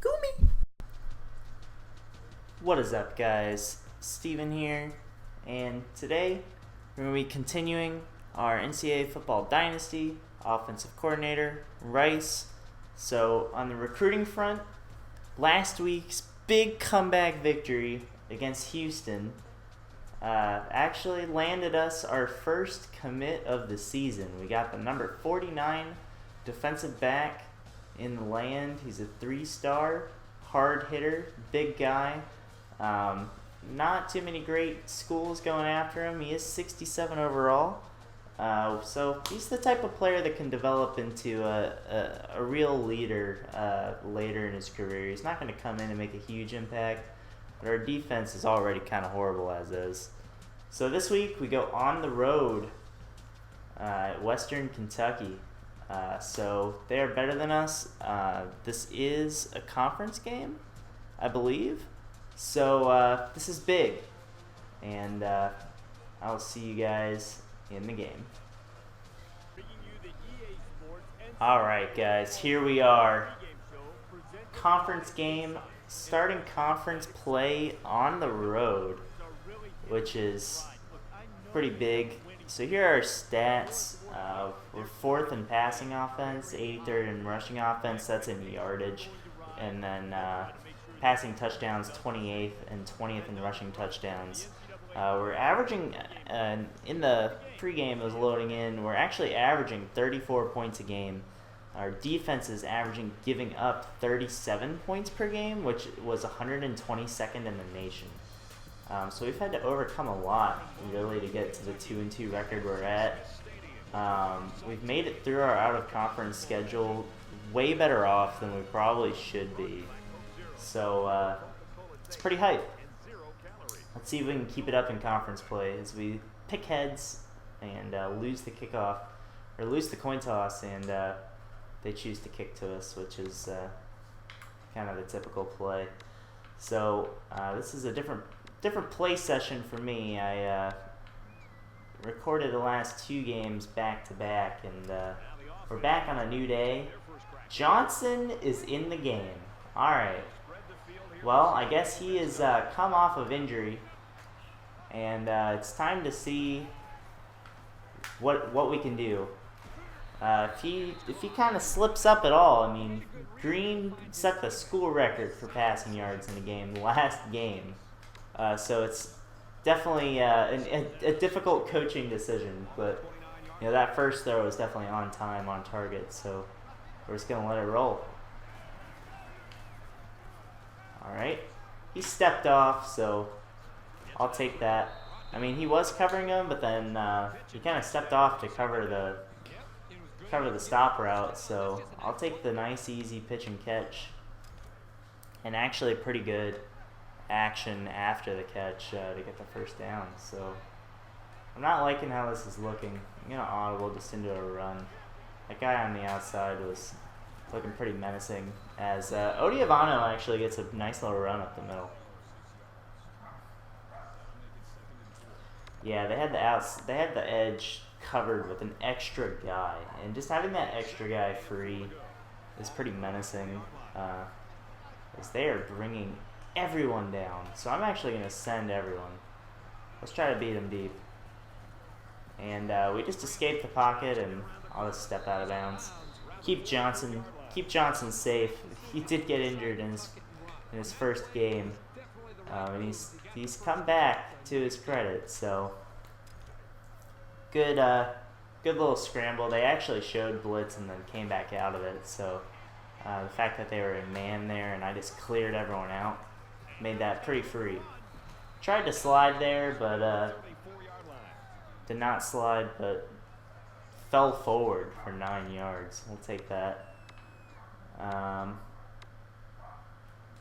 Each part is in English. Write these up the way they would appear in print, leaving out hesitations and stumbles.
Goomy! What is up, guys? Steven here, and today we're going to be continuing our NCAA Football Dynasty offensive coordinator, Rice. So, on the recruiting front, last week's big comeback victory against Houston actually landed us our first commit of the season. We got the number 49 defensive back in the land. He's a 3-star, hard hitter, big guy. Not too many great schools going after him. He is 67 overall. So he's the type of player that can develop into a real leader later in his career. He's not going to come in and make a huge impact, but our defense is already kind of horrible as is. So this week we go on the road at Western Kentucky. So they are better than us. This is a conference game, I believe. So this is big, and I'll see you guys in the game. Alright, guys, here we are. Conference game, starting conference play on the road, which is pretty big. So here are our stats. We're 4th in passing offense, 83rd in rushing offense, that's in yardage, and then passing touchdowns 28th and 20th in rushing touchdowns. We're averaging, in the pregame it was loading in, we're actually averaging 34 points a game. Our defense is averaging giving up 37 points per game, which was 122nd in the nation. So we've had to overcome a lot, really, to get to the 2-2 record we're at. We've made it through our out-of-conference schedule way better off than we probably should be. So it's pretty hype. Let's see if we can keep it up in conference play as we pick heads and lose the kickoff, or lose the coin toss, and they choose to kick to us, which is kind of the typical play. So this is a different play session for me. I recorded the last 2 games back to back, and we're back on a new day. Johnson is in the game. All right. Well, I guess he has come off of injury, and it's time to see what we can do. If he kind of slips up at all, I mean, Green set the school record for passing yards in the game last game, so it's definitely a difficult coaching decision. But that first throw was definitely on time, on target. So we're just gonna let it roll. Alright, he stepped off, so I'll take that. I mean, he was covering him, but then he kind of stepped off to cover the stop route, so I'll take the nice, easy pitch and catch. And actually pretty good action after the catch to get the first down. So I'm not liking how this is looking. I'm going to audible just into a run. That guy on the outside was looking pretty menacing, as Odiavano actually gets a nice little run up the middle. Yeah, they had the edge covered with an extra guy, and just having that extra guy free is pretty menacing, as they are bringing everyone down. So I'm actually going to send everyone. Let's try to beat them deep. And we just escaped the pocket, and I'll just step out of bounds. Keep Johnson safe. He did get injured in his first game, and he's come back to his credit. So good little scramble. They actually showed blitz and then came back out of it. So the fact that they were in man there and I just cleared everyone out made that pretty free. Tried to slide there, but did not slide, but fell forward for 9 yards. We'll take that.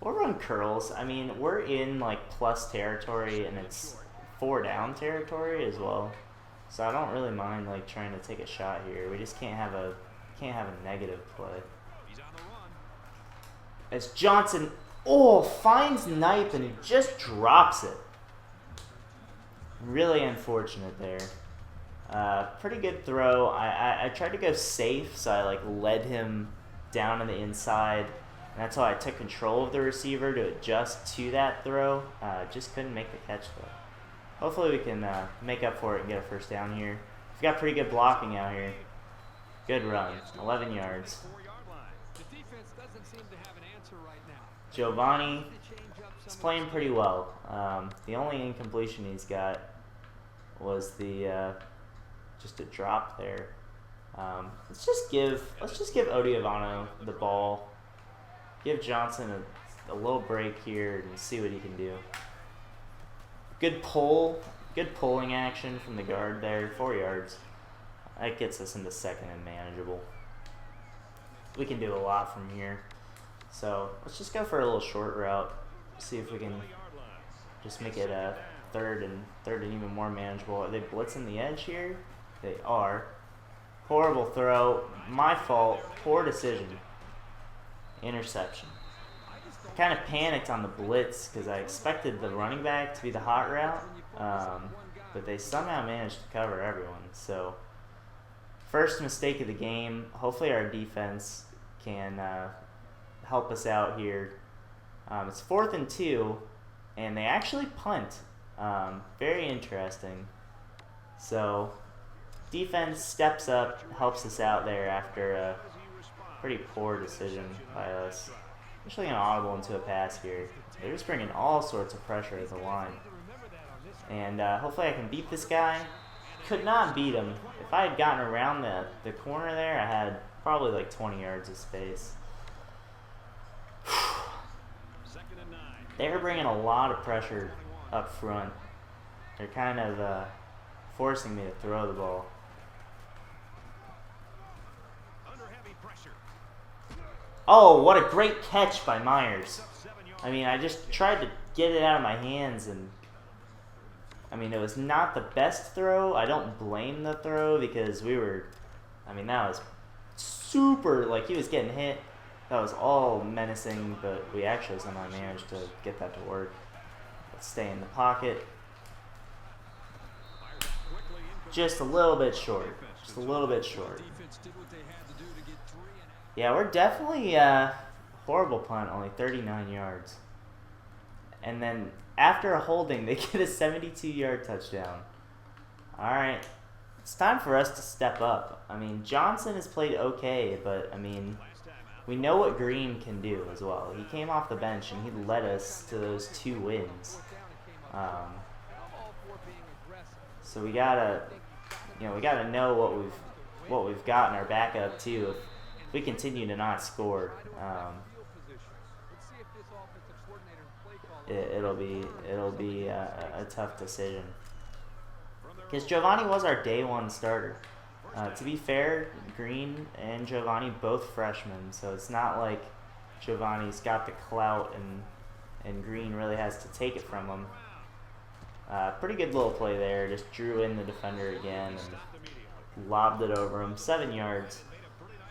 We'll run curls. I mean, we're in like plus territory, and it's 4 down territory as well. So I don't really mind like trying to take a shot here. We just can't have a negative play. As Johnson finds Knipe and he just drops it. Really unfortunate there. Pretty good throw. I tried to go safe, so I like led him down on the inside, And that's why I took control of the receiver to adjust to that throw. Just couldn't make the catch though. Hopefully we can make up for it and get a first down here. We've got pretty good blocking out here. Good run, 11 yards. Giovanni is playing pretty well. The only incompletion he's got was the just a drop there. Let's just give Odiavano the ball. Give Johnson a little break here and see what he can do. Good pulling action from the guard there, 4 yards. That gets us into second and manageable. We can do a lot from here. So let's just go for a little short route. See if we can just make it a third and even more manageable. Are they blitzing the edge here? They are. Horrible throw. My fault. Poor decision. Interception. I kind of panicked on the blitz because I expected the running back to be the hot route, but they somehow managed to cover everyone. So first mistake of the game. Hopefully our defense can help us out here. It's 4th and 2, and they actually punt. Very interesting. So defense steps up, helps us out there after a pretty poor decision by us. Especially an audible into a pass here. They're just bringing all sorts of pressure at the line. And hopefully I can beat this guy. Could not beat him. If I had gotten around the corner there, I had probably like 20 yards of space. They're bringing a lot of pressure up front. They're kind of forcing me to throw the ball. Oh, what a great catch by Myers. I mean, I just tried to get it out of my hands, and I mean, it was not the best throw. I don't blame the throw because I mean, that was super, like, he was getting hit. That was all menacing, but we actually somehow managed to get that to work. Let's stay in the pocket. Just a little bit short. Just a little bit short. Yeah, we're definitely horrible punt, only 39 yards. And then after a holding, they get a 72-yard touchdown. All right. It's time for us to step up. I mean, Johnson has played okay, but, I mean, we know what Green can do as well. He came off the bench, and he led us to those 2 wins. So we gotta know what we've got in our backup too. If we continue to not score, it'll be a tough decision. Because Giovanni was our day 1 starter. To be fair, Green and Giovanni both freshmen, so it's not like Giovanni's got the clout and Green really has to take it from him. Pretty good little play there. Just drew in the defender again and lobbed it over him. 7 yards.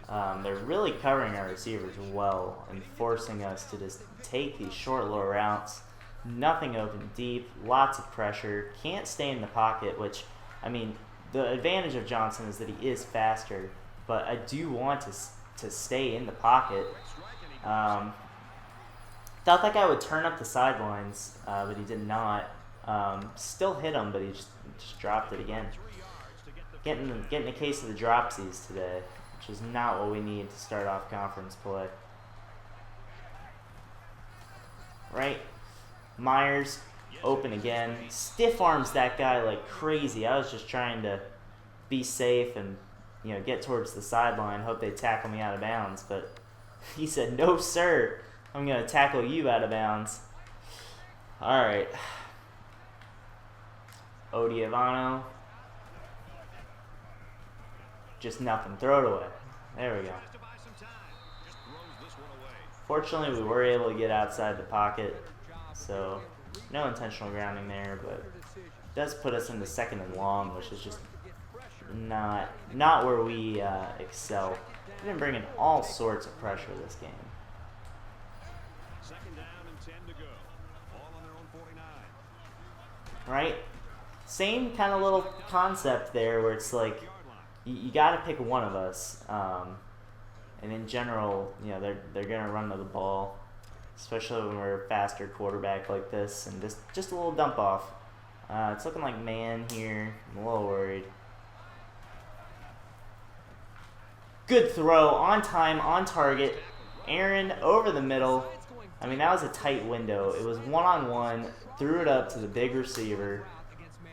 They're really covering our receivers well and forcing us to just take these short little routes. Nothing open deep. Lots of pressure. Can't stay in the pocket, which, I mean, the advantage of Johnson is that he is faster, but I do want to stay in the pocket. Thought that guy would turn up the sidelines, but he did not. Still hit him, but he just dropped it again. Getting a case of the dropsies today, which is not what we need to start off conference play. Right? Myers open again. Stiff arms that guy like crazy. I was just trying to be safe and get towards the sideline, hope they tackle me out of bounds, but he said, "No, sir. I'm going to tackle you out of bounds." All right. Odiavano. Just nothing. Throw it away. There we go. Fortunately, we were able to get outside the pocket, so no intentional grounding there, but it does put us into 2nd and long, which is just not where we excel. We've been bringing all sorts of pressure this game. Right? Same kind of little concept there where it's like you got to pick one of us. And in general, you know, they're gonna run to the ball, especially when we're a faster quarterback like this. And just a little dump off. It's looking like man here. I'm a little worried. Good throw, on time, on target. Aaron over the middle. I mean, that was a tight window. It was one-on-one. Threw it up to the big receiver,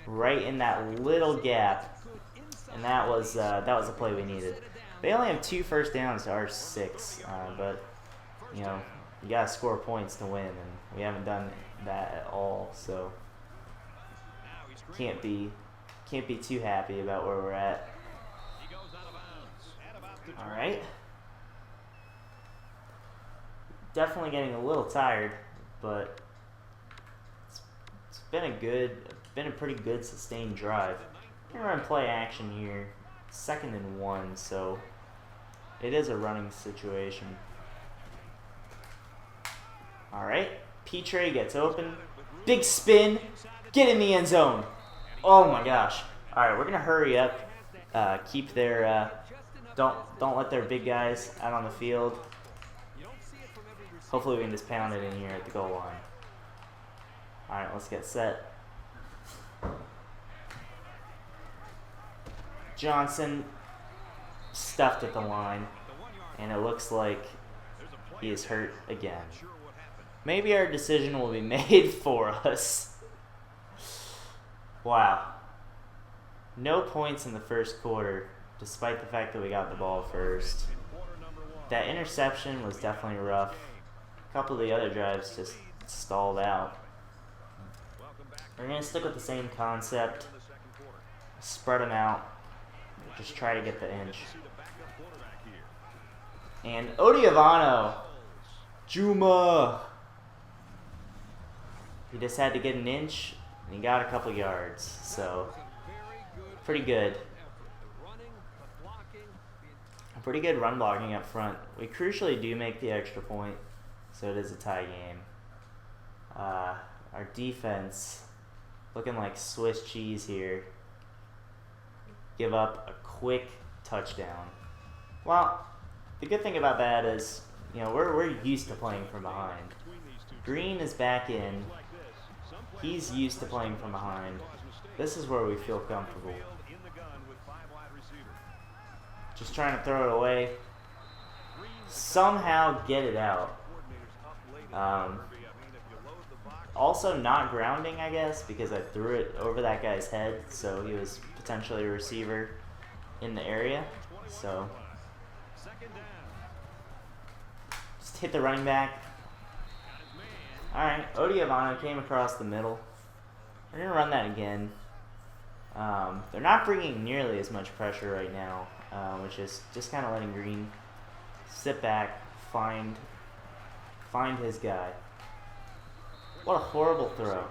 right in that little gap, and that was the play we needed. They only have 2 first downs to our 6, but you know, you gotta score points to win, and we haven't done that at all. So can't be too happy about where we're at. All right. Definitely getting a little tired, but it's been a pretty good sustained drive. We're gonna run play action here, 2nd and 1, so it is a running situation. All right, Petre gets open, big spin, get in the end zone. Oh my gosh! All right, we're gonna hurry up, keep their don't let their big guys out on the field. Hopefully we can just pound it in here at the goal line. Alright, let's get set. Johnson stuffed at the line, and it looks like he is hurt again. Maybe our decision will be made for us. Wow. No points in the first quarter, despite the fact that we got the ball first. That interception was definitely rough. A couple of the other drives just stalled out. We're going to stick with the same concept. Spread them out. Just try to get the inch. And Odiavano. Juma. He just had to get an inch, and he got a couple yards. So, pretty good. Pretty good run blocking up front. We crucially do make the extra point, so it is a tie game. Our defense looking like Swiss cheese here. Give up a quick touchdown. Well, the good thing about that is, you know, we're used to playing from behind. Green is back in. He's used to playing from behind. This is where we feel comfortable. Just trying to throw it away. Somehow get it out. Also not grounding, I guess, because I threw it over that guy's head, so he was potentially a receiver in the area. So just hit the running back. Alright, Odiavano came across the middle. We're going to run that again. They're not bringing nearly as much pressure right now, which is just kind of letting Green sit back, find his guy. What a horrible throw.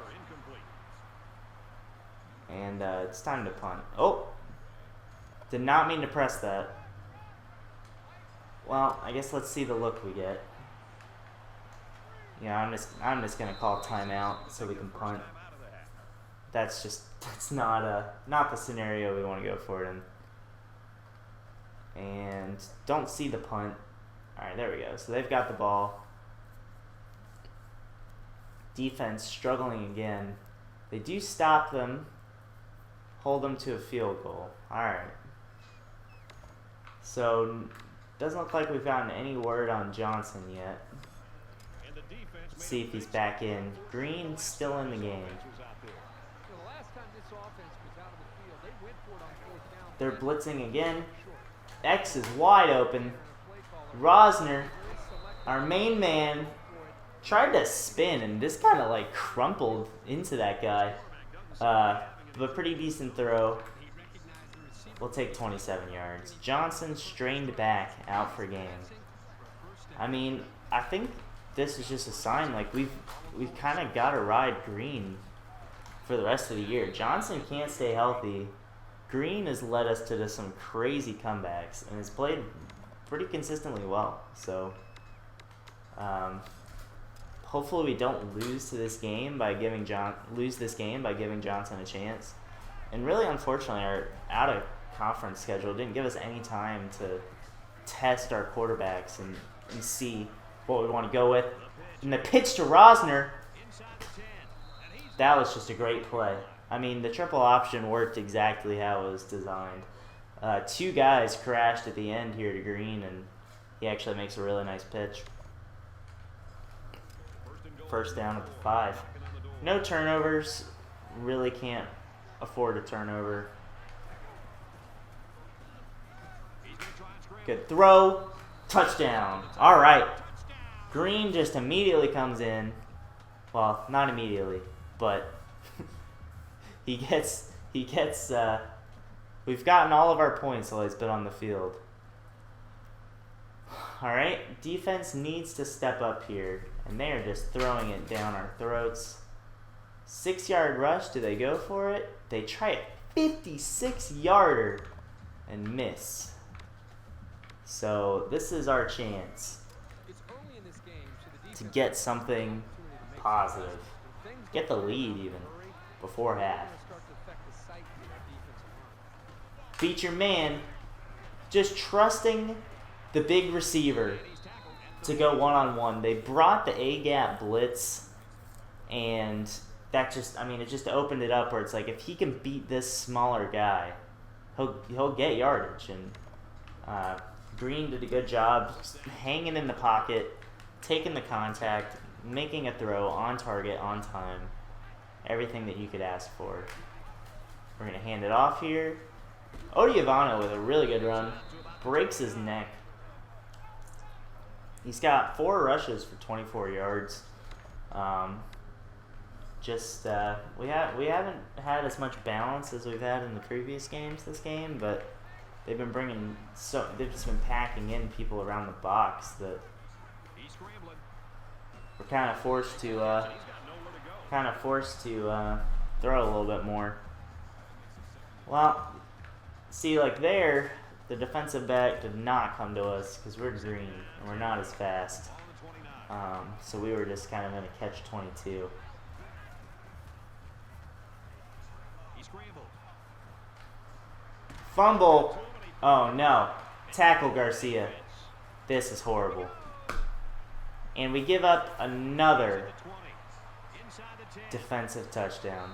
And it's time to punt. Oh! Did not mean to press that. Well, I guess let's see the look we get. Yeah, I'm just gonna call timeout so we can punt. That's not the scenario we want to go for it in. And don't see the punt. All right, there we go. So they've got the ball. Defense struggling again. They do stop them, hold them to a field goal. All right. So doesn't look like we've gotten any word on Johnson yet. Let's see if he's back in. Green still in the game. They're blitzing again. X is wide open. Rosner, our main man, tried to spin and just kind of like crumpled into that guy. But pretty decent throw. We'll take 27 yards. Johnson strained back, out for game. I mean, I think this is just a sign like we've kind of got to ride Green for the rest of the year. Johnson can't stay healthy. Green has led us to just some crazy comebacks and has played pretty consistently well. So hopefully we don't lose this game by giving Johnson a chance. And really, unfortunately, our out of conference schedule didn't give us any time to test our quarterbacks and see what we want to go with. And the pitch to Rosner, that was just a great play. I mean, the triple option worked exactly how it was designed. 2 guys crashed at the end here to Green, and he actually makes a really nice pitch. First down at the 5. No turnovers. Really can't afford a turnover. Good throw. Touchdown. All right. Green just immediately comes in. Well, not immediately, but he gets we've gotten all of our points while he's been on the field. All right, defense needs to step up here, and they are just throwing it down our throats. 6-yard rush, do they go for it? They try a 56-yarder and miss. So this is our chance to get something positive. Get the lead even before half. Beat your man, just trusting the big receiver to go one-on-one. They brought the A-gap blitz, and that just, I mean, it just opened it up where it's like if he can beat this smaller guy, he'll get yardage. And Green did a good job hanging in the pocket, taking the contact, making a throw on target, on time. Everything that you could ask for. We're going to hand it off here. Odiavano with a really good run. Breaks his neck. He's got 4 rushes for 24 yards. We haven't had as much balance as we've had in the previous games this game, but they've just been packing in people around the box that we're kind of forced to throw a little bit more. Well, see, like there, the defensive back did not come to us because we're green and we're not as fast. So we were just kind of in a catch-22. Fumble. Oh, no. Tackle Garcia. This is horrible. And we give up another defensive touchdown.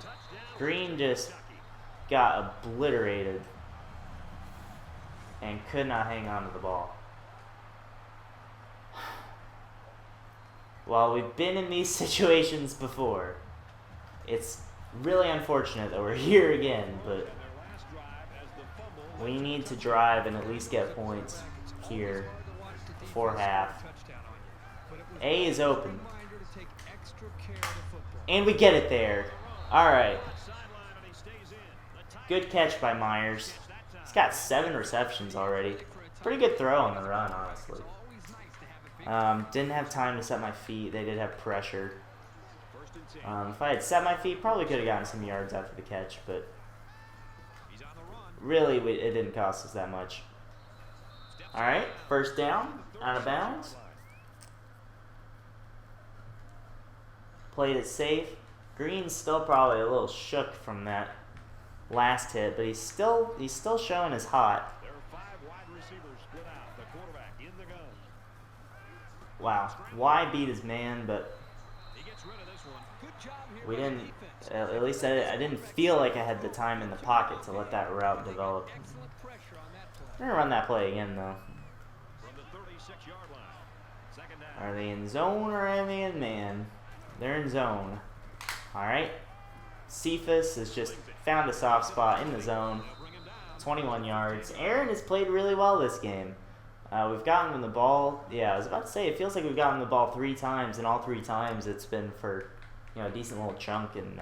Green just got obliterated and could not hang on to the ball. Well, we've been in these situations before. It's really unfortunate that we're here again, but we need to drive and at least get points here before half. A is open. And we get it there. Alright. Good catch by Myers. He's got 7 receptions already. Pretty good throw on the run, honestly. Didn't have time to set my feet. They did have pressure. If I had set my feet, probably could have gotten some yards after the catch, but really, it didn't cost us that much. Alright, first down, out of bounds. Played it safe. Green's still probably a little shook from that last hit, but he's still showing his hot. Wow, Y beat his man, but we didn't. At least I didn't feel like I had the time in the pocket to let that route develop. We're gonna run that play again, though. Are they in zone or are they in man? They're in zone. All right. Cephas has just found a soft spot in the zone. 21 yards. Aaron has played really well this game. We've gotten him the ball. Yeah, I was about to say, it feels like we've gotten the ball 3 times, and all 3 times it's been for, you know, a decent little chunk, and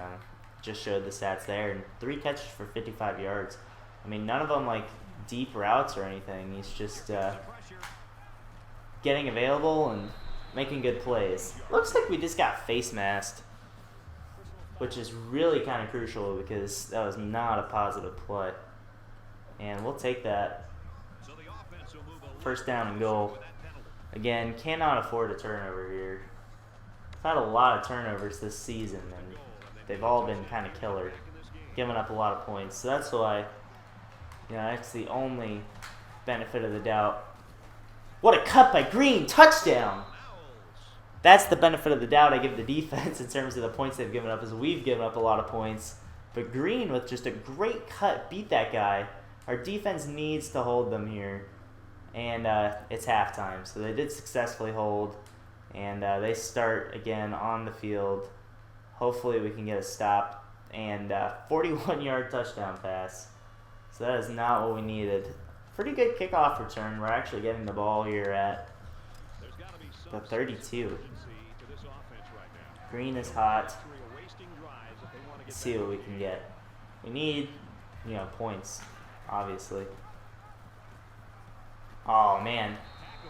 just showed the stats there. And 3 catches for 55 yards. I mean, none of them like deep routes or anything. He's just getting available and making good plays. Looks like we just got face masked, which is really kind of crucial because that was not a positive play. And we'll take that. First down and goal. Again, cannot afford a turnover here. I've had a lot of turnovers this season, and they've all been kind of killer, giving up a lot of points. So that's why, you know, that's the only benefit of the doubt What a cut by Green. Touchdown. That's the benefit of the doubt I give the defense in terms of the points they've given up, is we've given up a lot of points. But Green, with just a great cut, beat that guy. Our defense needs to hold them here. And it's halftime, so they did successfully hold. And they start again on the field. Hopefully we can get a stop. And 41-yard touchdown pass. So that is not what we needed. Pretty good kickoff return. We're actually getting the ball here at the 32. Green is hot. Let's see what we can get. We need, points, obviously. Oh, man.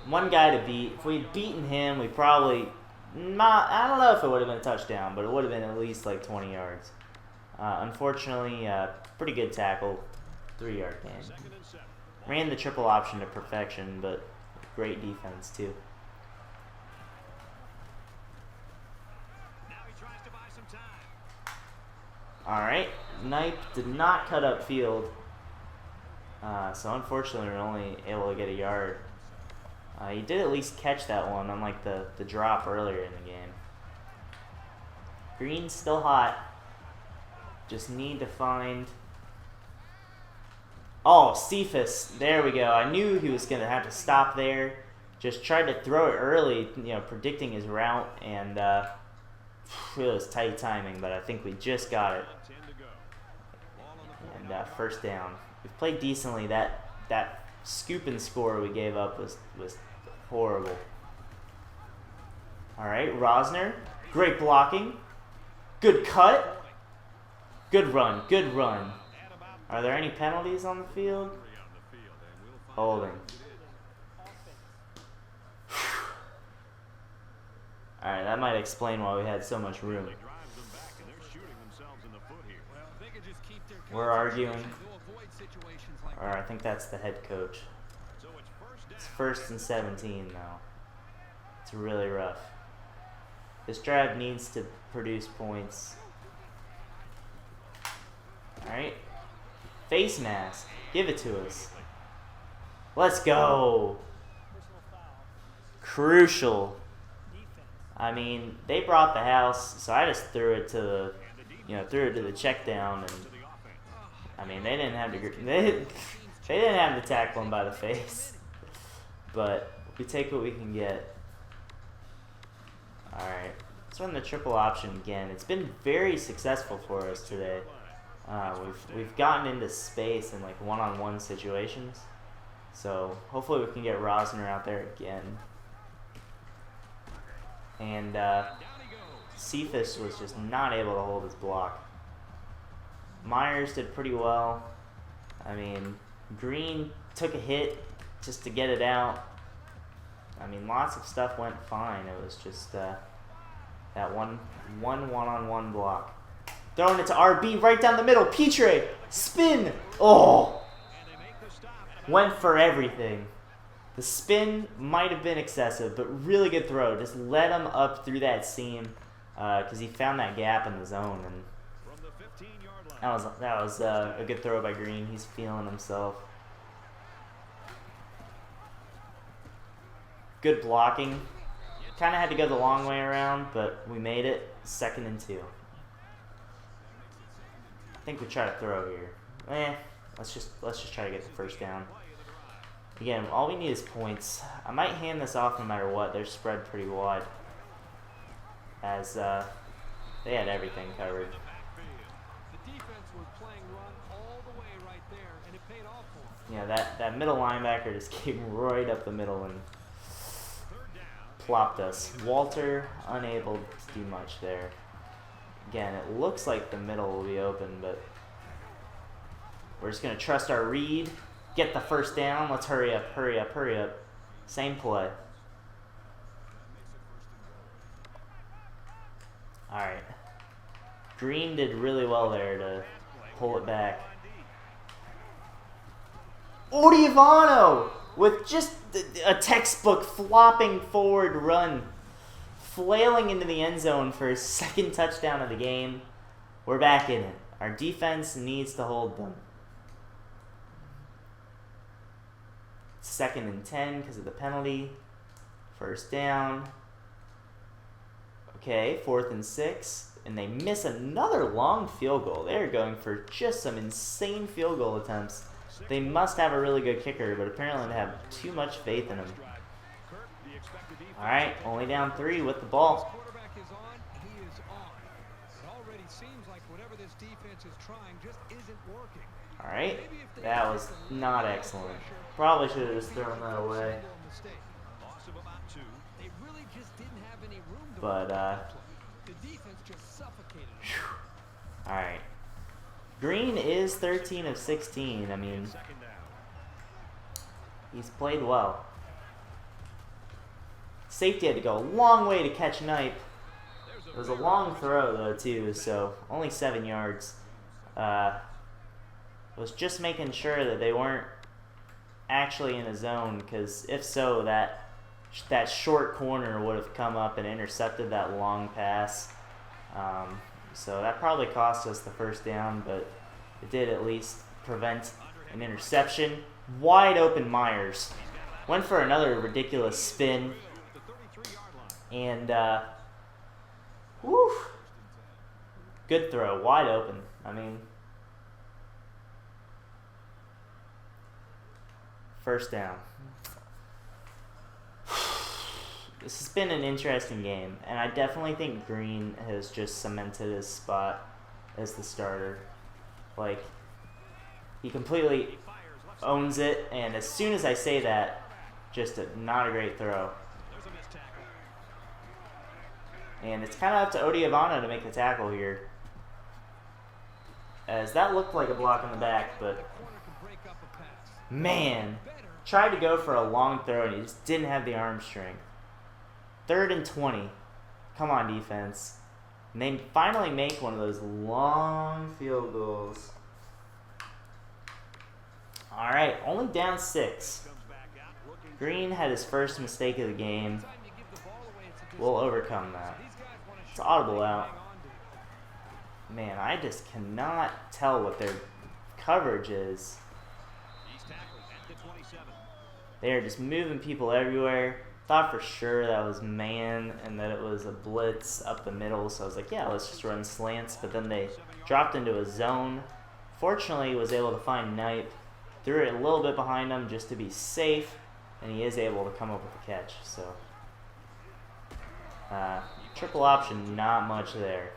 One guy to beat. If we'd beaten him, we probably... I don't know if it would have been a touchdown, but it would have been at least like 20 yards. Unfortunately, pretty good tackle. 3-yard gain. Ran the triple option to perfection, but great defense, too. Alright, Knipe did not cut up field, so unfortunately we're only able to get a yard. He did at least catch that one, unlike the drop earlier in the game. Green's still hot. Just need to find... Oh, Cephas. There we go. I knew he was going to have to stop there. Just tried to throw it early, predicting his route, and it was tight timing, but I think we just got it. And first down. We've played decently. That scoop and score we gave up was horrible. All right, Rosner. Great blocking. Good cut. Good run. Good run. Are there any penalties on the field? Holding. Alright, that might explain why we had so much room. We're arguing. Or I think that's the head coach. It's 1st and 17 now. It's really rough. This drive needs to produce points. Alright. Face mask. Give it to us. Let's go. Crucial. I mean, they brought the house, so I just threw it to the check down, and I mean, they didn't have to tackle him by the face. But we take what we can get. All right. Let's run the triple option again. It's been very successful for us today. We've gotten into space in like one-on-one situations, so hopefully we can get Rosner out there again. And Cephas was just not able to hold his block. Myers did pretty well. I mean, Green took a hit just to get it out. I mean, lots of stuff went fine. It was just that one-on-one block. Throwing it to RB right down the middle. Petre, spin. Oh, went for everything. The spin might have been excessive, but really good throw. Just led him up through that seam because he found that gap in the zone, and that was a good throw by Green. He's feeling himself. Good blocking. Kind of had to go the long way around, but we made it. 2nd and 2. I think we try to throw here. Let's just try to get the first down. Again, all we need is points. I might hand this off no matter what. They're spread pretty wide, as they had everything covered. Yeah, that middle linebacker just came right up the middle and plopped us. Walter unable to do much there. Again, it looks like the middle will be open, but we're just going to trust our read, get the first down. Let's hurry up, hurry up, hurry up. Same play. All right. Green did really well there to pull it back. Odiavano with just a textbook flopping forward run, flailing into the end zone for his 2nd touchdown of the game. We're back in it. Our defense needs to hold them. 2nd and 10 because of the penalty. First down. Okay, 4th and 6. And they miss another long field goal. They're going for just some insane field goal attempts. They must have a really good kicker, but apparently they have too much faith in him. All right, only down 3 with the ball. All right, that was not excellent. Probably should have just thrown that away. But, all right. Green is 13 of 16. I mean, he's played well. Safety had to go a long way to catch Knipe. It was a long throw, though, too, so only 7 yards. Was just making sure that they weren't actually in a zone, because if so, that short corner would have come up and intercepted that long pass. So that probably cost us the first down, but it did at least prevent an interception. Wide open Myers. Went for another ridiculous spin. And, whew. Good throw, wide open. I mean, first down. This has been an interesting game, and I definitely think Green has just cemented his spot as the starter. Like, he completely owns it, and as soon as I say that, just not a great throw. And it's kind of up to Odiavano to make the tackle here, as that looked like a block in the back, but man, tried to go for a long throw, and he just didn't have the arm strength. 3rd and 20. Come on, defense. And they finally make one of those long field goals. All right, only down 6. Green had his first mistake of the game. We'll overcome that. It's audible out. Man, I just cannot tell what their coverage is. They're just moving people everywhere. Thought for sure that was man and that it was a blitz up the middle, so I was like, yeah, let's just run slants. But then they dropped into a zone. Fortunately, was able to find Knipe, threw it a little bit behind him just to be safe, and he is able to come up with a catch. So triple option, not much there.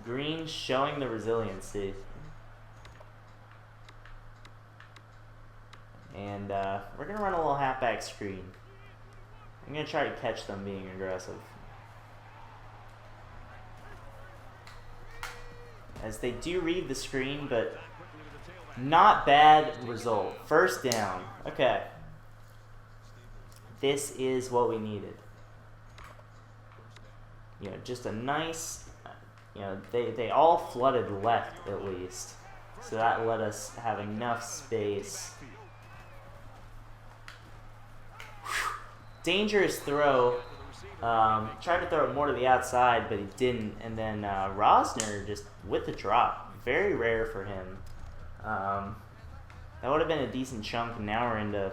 Green showing the resiliency. And we're going to run a little halfback screen. I'm going to try to catch them being aggressive. As they do read the screen, but not bad result. First down. Okay. This is what we needed. You know, just a nice, you know, they all flooded left at least. So that let us have enough space. Dangerous throw. Tried to throw it more to the outside, but he didn't. And then Rosner just with the drop. Very rare for him. That would have been a decent chunk. And now we're into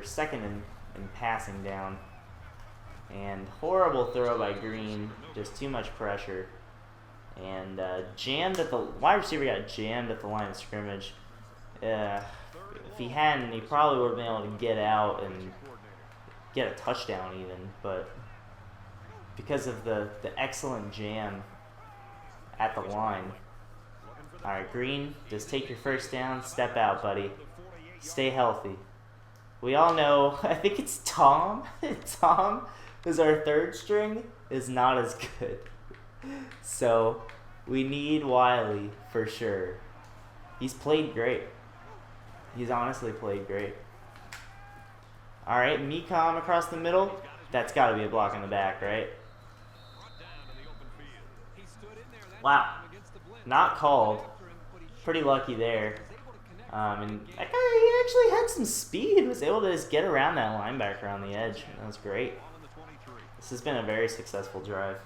second and passing down. And horrible throw by Green. Just too much pressure. And jammed at the wide receiver got jammed at the line of scrimmage. If he hadn't, he probably would have been able to get out and get a touchdown even, but because of the excellent jam at the line. All right, Green, just take your first down, step out, buddy. Stay healthy. We all know, I think it's Tom. Tom is our 3rd string, is not as good. So we need Wiley for sure. He's played great. He's honestly played great. All right, Mecom across the middle. That's got to be a block in the back, right? Wow. Not called. Pretty lucky there. And that guy, he actually had some speed. Was able to just get around that linebacker on the edge. That was great. This has been a very successful drive.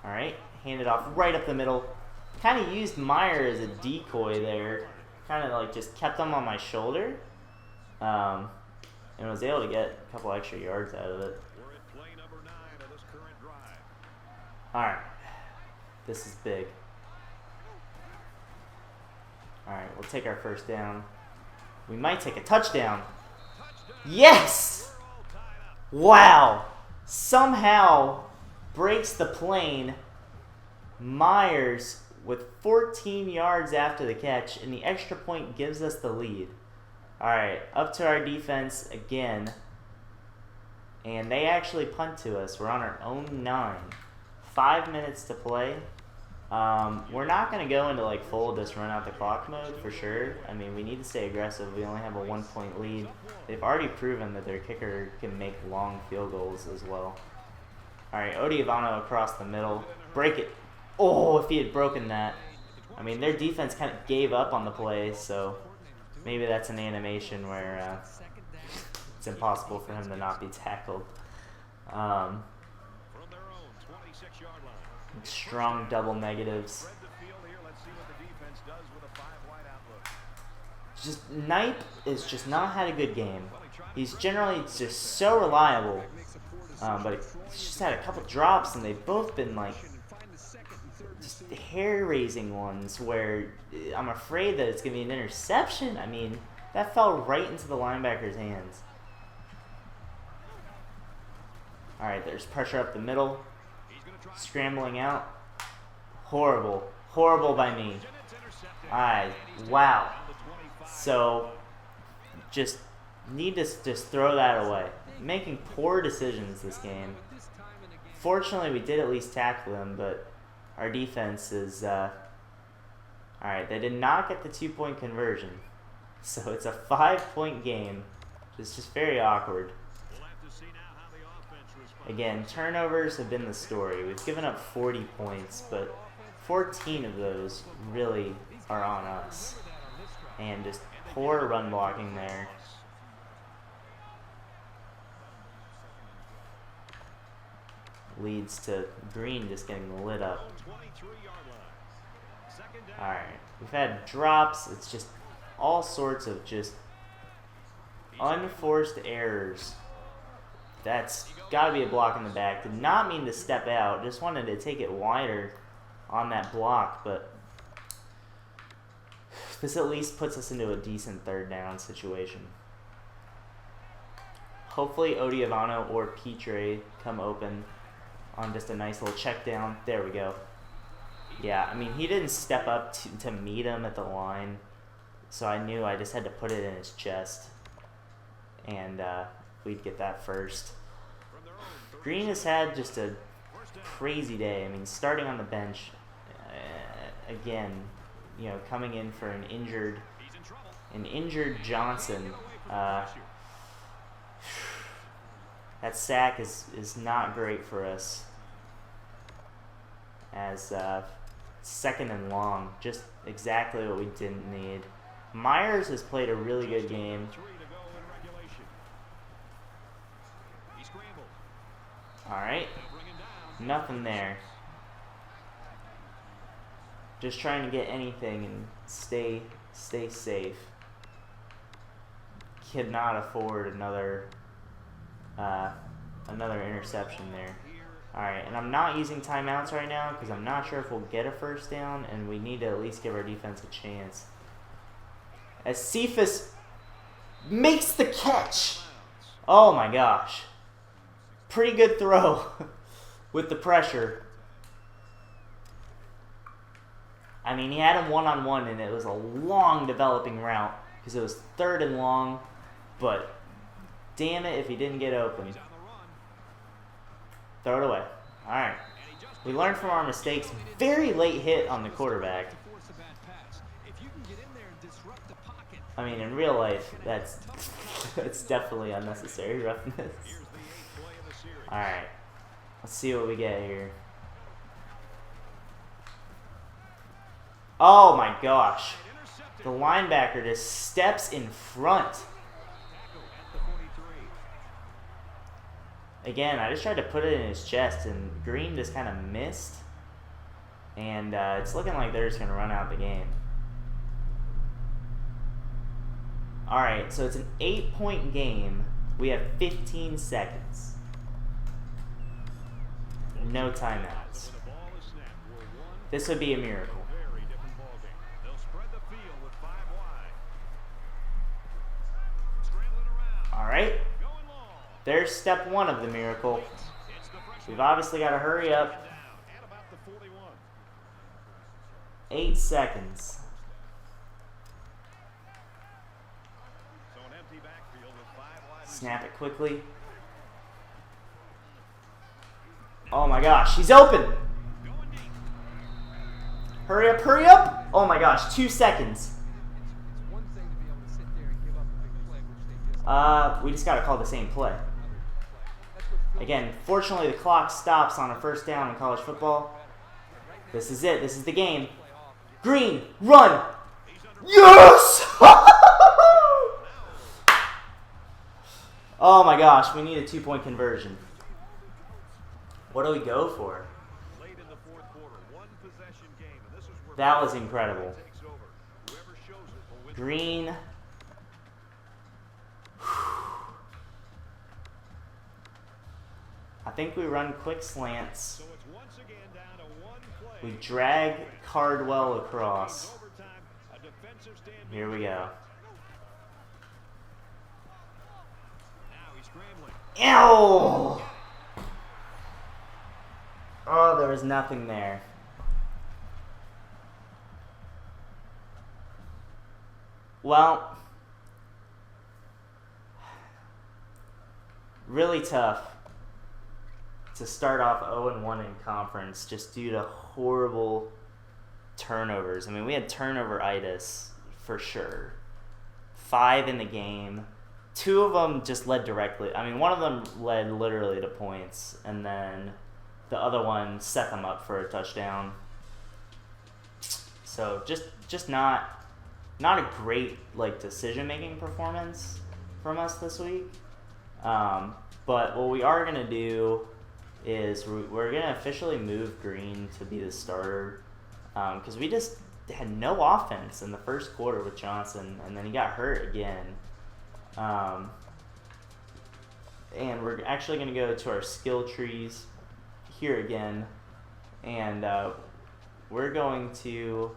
All right, hand it off right up the middle. Kind of used Meyer as a decoy there. Kind of like just kept him on my shoulder. And was able to get a couple extra yards out of it. Alright. This is big. Alright, we'll take our first down. We might take a touchdown. Yes! Wow! Somehow breaks the plane. Myers with 14 yards after the catch, and the extra point gives us the lead. Alright, up to our defense again. And they actually punt to us. We're on our own 9. 5 minutes to play. We're not going to go into like full just run out the clock mode for sure. I mean, we need to stay aggressive. We only have a 1-point lead. They've already proven that their kicker can make long field goals as well. Alright, Odiavano across the middle. Break it. Oh, if he had broken that. I mean, their defense kind of gave up on the play, so maybe that's an animation where it's impossible for him to not be tackled. Strong double negatives. Just Knipe is just not had a good game. He's generally just so reliable, but he's just had a couple drops, and they've both been like just hair-raising ones where I'm afraid that it's going to be an interception. I mean, that fell right into the linebacker's hands. Alright, there's pressure up the middle. Scrambling out. Horrible. Horrible by me. Alright, wow. So, just need to just throw that away. Making poor decisions this game. Fortunately, we did at least tackle them, but our defense is... Alright, they did not get the 2-point conversion. So it's a 5-point game. It's just very awkward. Again, turnovers have been the story. We've given up 40 points, but 14 of those really are on us. And just poor run blocking there. Leads to Green just getting lit up. Alright, we've had drops. It's just all sorts of just unforced errors. That's got to be a block in the back. Did not mean to step out. Just wanted to take it wider on that block, but this at least puts us into a decent 3rd down situation. Hopefully Odiavano or Petre come open on just a nice little check down. There we go. Yeah, I mean, he didn't step up to meet him at the line, so I knew I just had to put it in his chest, and we'd get that first. Green has had just a crazy day. I mean, starting on the bench again, you know, coming in for an injured Johnson. That sack is not great for us. As 2nd and long, just exactly what we didn't need. Myers has played a really good game. Alright, nothing there. Just trying to get anything and stay safe. Cannot afford another interception there. Alright, and I'm not using timeouts right now because I'm not sure if we'll get a 1st down, and we need to at least give our defense a chance. As Cephas makes the catch! Oh my gosh. Pretty good throw with the pressure. I mean, he had him one-on-one, and it was a long developing route because it was 3rd and long, but damn it if he didn't get open. Throw it away. Alright. We learned from our mistakes. Very late hit on the quarterback. I mean, in real life, that's definitely unnecessary roughness. Alright. Let's see what we get here. Oh my gosh. The linebacker just steps in front. Again, I just tried to put it in his chest, and Green just kind of missed. And it's looking like they're just going to run out the game. Alright, so it's an 8-point game. We have 15 seconds. No timeouts. This would be a miracle. Alright. There's step one of the miracle. We've obviously got to hurry up. 8 seconds. Snap it quickly. Oh my gosh, he's open! Hurry up, hurry up! Oh my gosh, 2 seconds. We just gotta call the same play. Again, fortunately the clock stops on a first down in college football. This is it, this is the game. Green, run! Yes! Oh my gosh, we need a 2-point conversion. What do we go for? That was incredible. Green. I think we run quick slants. We drag Cardwell across. Here we go. Ew! Oh, there was nothing there. Well, really tough to start off 0-1 in conference just due to horrible turnovers. I mean, we had turnover-itis for sure. 5 in the game. 2 of them just led directly. I mean, one of them led literally to points, and then the other one set them up for a touchdown. So just not a great decision-making performance from us this week. But what we are gonna do is we're gonna officially move Green to be the starter because we just had no offense in the first quarter with Johnson, and then he got hurt again. And we're actually going to go to our skill trees here again, and we're going to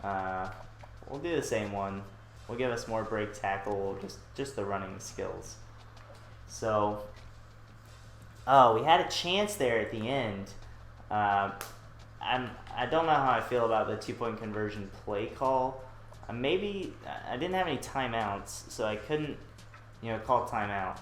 we'll do the same one. We'll give us more break tackle, just the running skills. So, we had a chance there at the end. I don't know how I feel about the 2-point conversion play call. Maybe I didn't have any timeouts, so I couldn't, call timeout.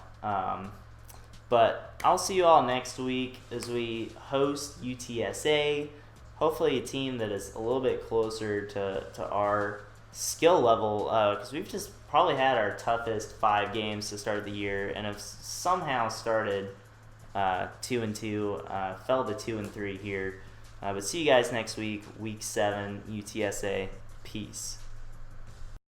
But I'll see you all next week as we host UTSA. Hopefully a team that is a little bit closer to our skill level, because we've just probably had our toughest 5 games to start the year and have somehow started 2-2, fell to 2-3 here. But see you guys next week, week 7, UTSA. Peace.